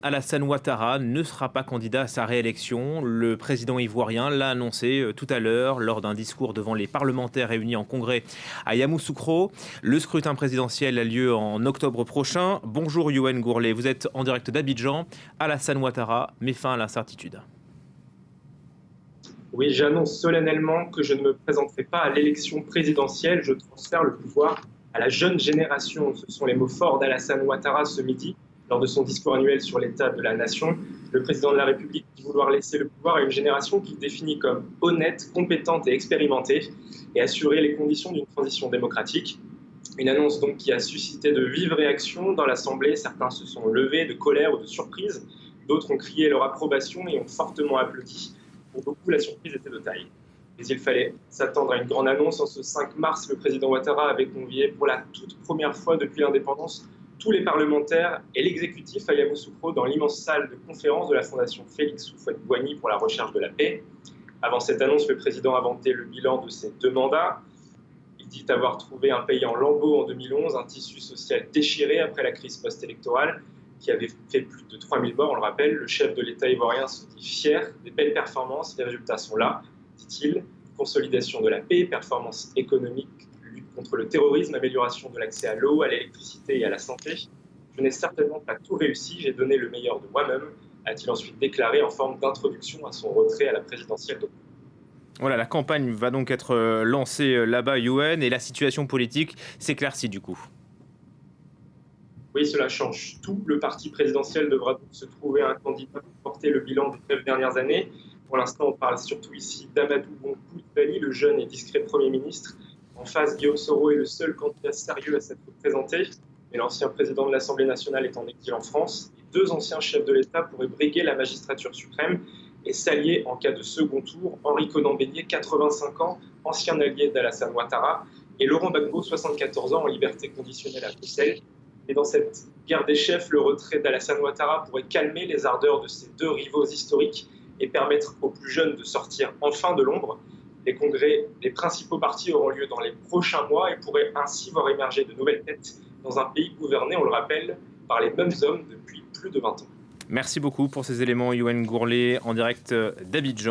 Alassane Ouattara ne sera pas candidat à sa réélection. Le président ivoirien l'a annoncé tout à l'heure lors d'un discours devant les parlementaires réunis en congrès à Yamoussoukro. Le scrutin présidentiel a lieu en octobre prochain. Bonjour Yoann Gourlet, vous êtes en direct d'Abidjan. Alassane Ouattara met fin à l'incertitude. Oui, j'annonce solennellement que je ne me présenterai pas à l'élection présidentielle. Je transfère le pouvoir à la jeune génération. Ce sont les mots forts d'Alassane Ouattara ce midi, lors de son discours annuel sur l'état de la nation. Le président de la République dit vouloir laisser le pouvoir à une génération qu'il définit comme honnête, compétente et expérimentée, et assurer les conditions d'une transition démocratique. Une annonce donc qui a suscité de vives réactions dans l'Assemblée. Certains se sont levés de colère ou de surprise. D'autres ont crié leur approbation et ont fortement applaudi. Pour beaucoup, la surprise était de taille. Mais il fallait s'attendre à une grande annonce. En ce 5 mars, le président Ouattara avait convié pour la toute première fois depuis l'indépendance tous les parlementaires et l'exécutif à Yamoussoukro dans l'immense salle de conférence de la Fondation Félix Houphouët-Boigny pour la recherche de la paix. Avant cette annonce, le président a vanté le bilan de ses 2 mandats. Il dit avoir trouvé un pays en lambeaux en 2011, un tissu social déchiré après la crise post-électorale qui avait fait plus de 3000 morts, on le rappelle. Le chef de l'État ivoirien se dit fier des belles performances. Les résultats sont là, dit-il. Consolidation de la paix, performance économique, lutte contre le terrorisme, amélioration de l'accès à l'eau, à l'électricité et à la santé. Je n'ai certainement pas tout réussi, j'ai donné le meilleur de moi-même, a-t-il ensuite déclaré en forme d'introduction à son retrait à la présidentielle d'octobre. Voilà, la campagne va donc être lancée là-bas, Yoann, et la situation politique s'éclaircit du coup. Oui, cela change tout. Le parti présidentiel devra donc se trouver un candidat pour porter le bilan des 9 dernières années. Pour l'instant, on parle surtout ici d'Amadou Bon Coulibaly, le jeune et discret Premier ministre. En face, Guillaume Soro est le seul candidat sérieux à s'être présenté. Mais l'ancien président de l'Assemblée nationale est en exil en France. Et 2 anciens chefs de l'État pourraient briguer la magistrature suprême et s'allier en cas de second tour. Henri Konan-Bédier, 85 ans, ancien allié d'Alassane Ouattara, et Laurent Gbagbo, 74 ans, en liberté conditionnelle à Bruxelles. Et dans cette guerre des chefs, le retrait d'Alassane Ouattara pourrait calmer les ardeurs de ces 2 rivaux historiques et permettre aux plus jeunes de sortir enfin de l'ombre. Les congrès des principaux partis auront lieu dans les prochains mois et pourraient ainsi voir émerger de nouvelles têtes dans un pays gouverné, on le rappelle, par les mêmes hommes depuis plus de 20 ans. Merci beaucoup pour ces éléments, Yoann Gourlet, en direct d'Abidjan.